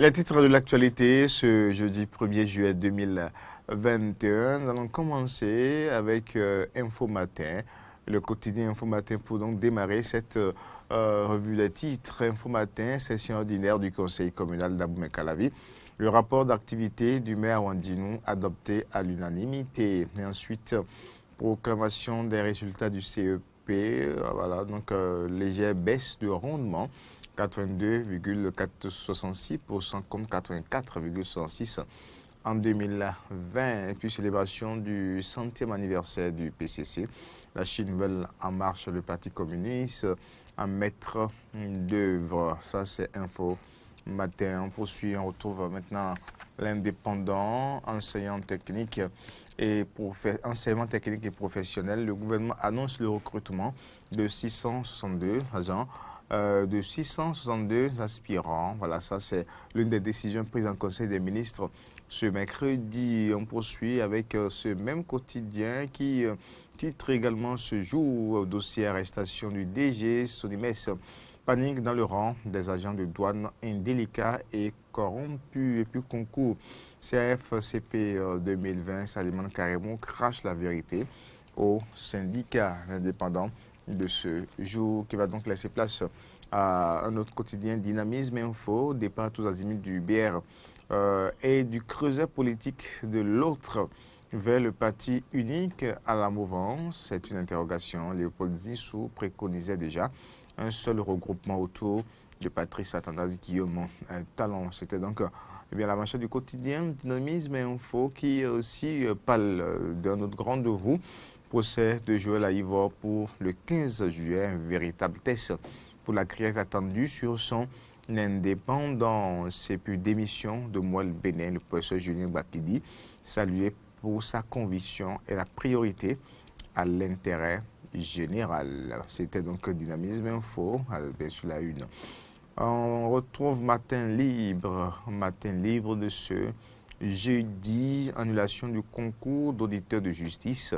Les titres de l'actualité ce jeudi 1er juillet 2021. Nous allons commencer avec Info Matin, le quotidien Info Matin pour donc démarrer cette revue des titres. Info Matin, session ordinaire du conseil communal d'Abomey-Calavi. Le rapport d'activité du maire Wandinou adopté à l'unanimité. Et ensuite, proclamation des résultats du CEP. Voilà, donc légère baisse de rendement. 82,466% contre 84,66% en 2020. Et puis célébration du 100e anniversaire du PCC. La Chine veut en marche le Parti communiste en maître d'œuvre. Ça, c'est Info Matin. On poursuit, on retrouve maintenant l'indépendant, enseignant technique et enseignement technique et professionnel. Le gouvernement annonce le recrutement de 662 agents. De 662 aspirants. Voilà, ça c'est l'une des décisions prises en Conseil des ministres ce mercredi. On poursuit avec ce même quotidien qui titre également ce jour au dossier arrestation du DG Sonimes. Panique dans le rang des agents de douane indélicats et corrompus. Et puis concours CAFCP 2020, Salomon Carrément crache la vérité au syndicat indépendant de ce jour qui va donc laisser place à un autre quotidien Dynamisme Info, départ tous azimuts du BR et du creuset politique de l'autre vers le parti unique à la mouvance. C'est une interrogation. Léopold Zissou préconisait déjà un seul regroupement autour de Patrice Atandadi Guillaume Talon. C'était donc la manchette du quotidien Dynamisme Info qui aussi parle d'un autre grand de vous. Procès de Joël Aïvor pour le 15 juillet, un véritable test pour la criette attendue sur son indépendance. Et puis démission de Mouel Bénin, le professeur Julien Bapidi, salué pour sa conviction et la priorité à l'intérêt général. C'était donc Dynamisme Info, bien sûr la une. On retrouve Matin Libre de ce jeudi, annulation du concours d'auditeur de justice.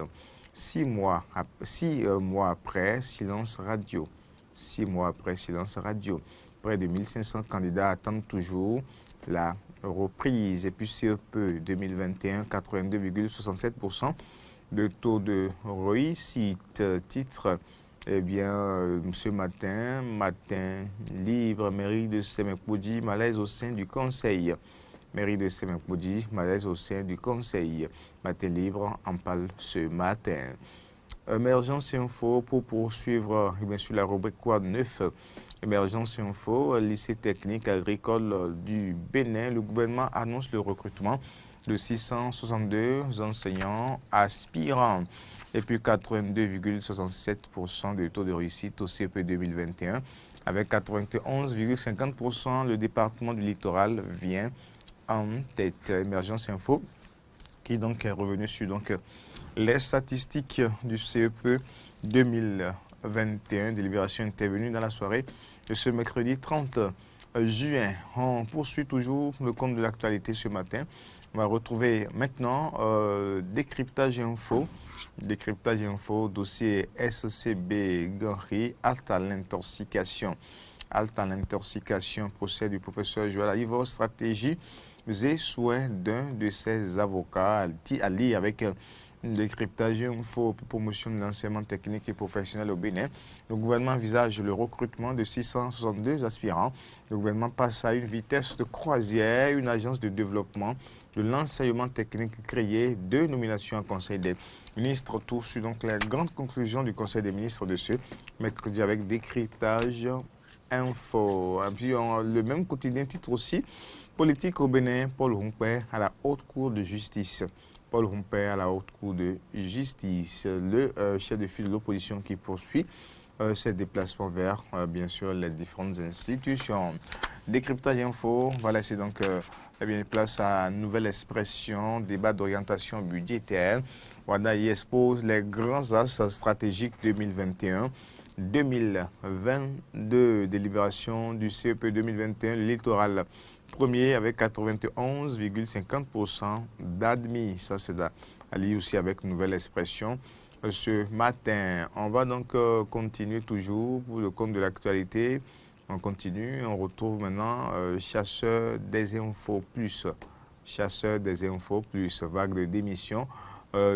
6 mois après, silence radio. 6 mois après, silence radio. Près de 1500 candidats attendent toujours la reprise. Et puis CEP 2021, 82,67% de taux de réussite. Titre, ce matin libre, mairie de Semekoudi, malaise au sein du conseil. Mairie de Semekoudi, malaise au sein du conseil. Matin libre en parle ce matin. Émergence Info pour poursuivre bien sûr la rubrique Quad 9. Émergence Info, lycée technique agricole du Bénin. Le gouvernement annonce le recrutement de 662 enseignants aspirants. Et puis 82,67% de taux de réussite au CEP 2021. Avec 91,50%, le département du littoral vient en tête. Émergence Info qui donc est revenu sur les statistiques du CEP 2021, délibération intervenue dans la soirée de ce mercredi 30 juin. On poursuit toujours le compte de l'actualité ce matin. On va retrouver maintenant décryptage info, dossier SCB Ganri, halte à l'intoxication. Procès du professeur Joël Aïvor, stratégie et souhait d'un de ses avocats à lire avec décryptage info pour promotion de l'enseignement technique et professionnel au Bénin. Le gouvernement envisage le recrutement de 662 aspirants. Le gouvernement passe à une vitesse de croisière, une agence de développement de l'enseignement technique créée, 2 nominations au Conseil des ministres. Tout sur donc les grandes conclusions du Conseil des ministres de ce mercredi avec décryptage info. Et puis le même quotidien titre aussi politique au Bénin, Paul Humpé à la haute cour de justice. Paul Humpé à la haute cour de justice, le chef de file de l'opposition qui poursuit ses déplacements vers, bien sûr, les différentes institutions. Décryptage info, va laisser donc place à une nouvelle expression, débat d'orientation budgétaire. Wanda y expose les grands axes stratégiques 2021-2022, délibération du CEP 2021, le littoral. Premier avec 91,50% d'admis. Ça, c'est à lire aussi avec une nouvelle expression ce matin. On va donc continuer toujours pour le compte de l'actualité On continue, on retrouve maintenant chasseur des infos plus. Chasseur des infos plus, vague de démission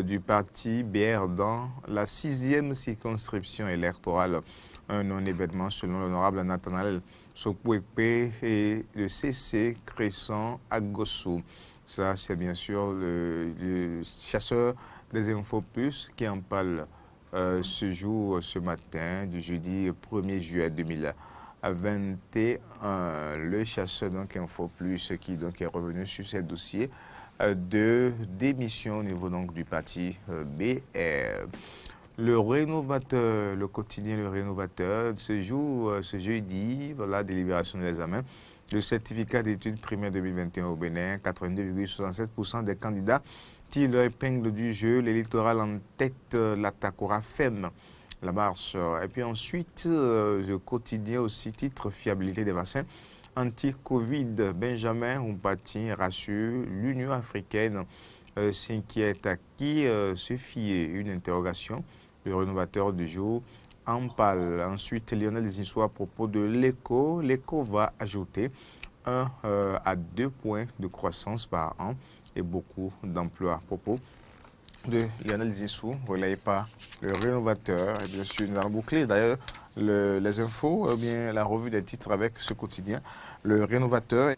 du parti BR dans la 6e circonscription électorale. Un non-événement selon l'honorable Nathanaël Sokouekpe et le CC Crescent Agossou. Ça, c'est bien sûr le chasseur des infos plus qui en parle ce jour, ce matin, du jeudi 1er juillet 2021. Le chasseur donc Info Plus qui donc est revenu sur ces dossiers de démission au niveau donc du parti BR. Le Rénovateur, le quotidien Le Rénovateur, ce jeudi, voilà, délibération de l'examen. Le certificat d'études primaires 2021 au Bénin, 82,67% des candidats tirent leur épingle du jeu. L'électoral en tête, l'attaquera FEM, la marche. Et puis ensuite, le quotidien aussi, titre fiabilité des vaccins anti-Covid. Benjamin Humpati rassure l'Union africaine s'inquiète à qui se fier. Une interrogation. Le Rénovateur du jour en parle. Ensuite, Lionel Zinsou à propos de l'éco. L'éco va ajouter 1 à 2 points de croissance par an et beaucoup d'emplois. À propos de Lionel Zinsou, relayé par le Rénovateur. Et bien sûr, nous allons boucler d'ailleurs les infos, bien la revue des titres avec ce quotidien, le Rénovateur.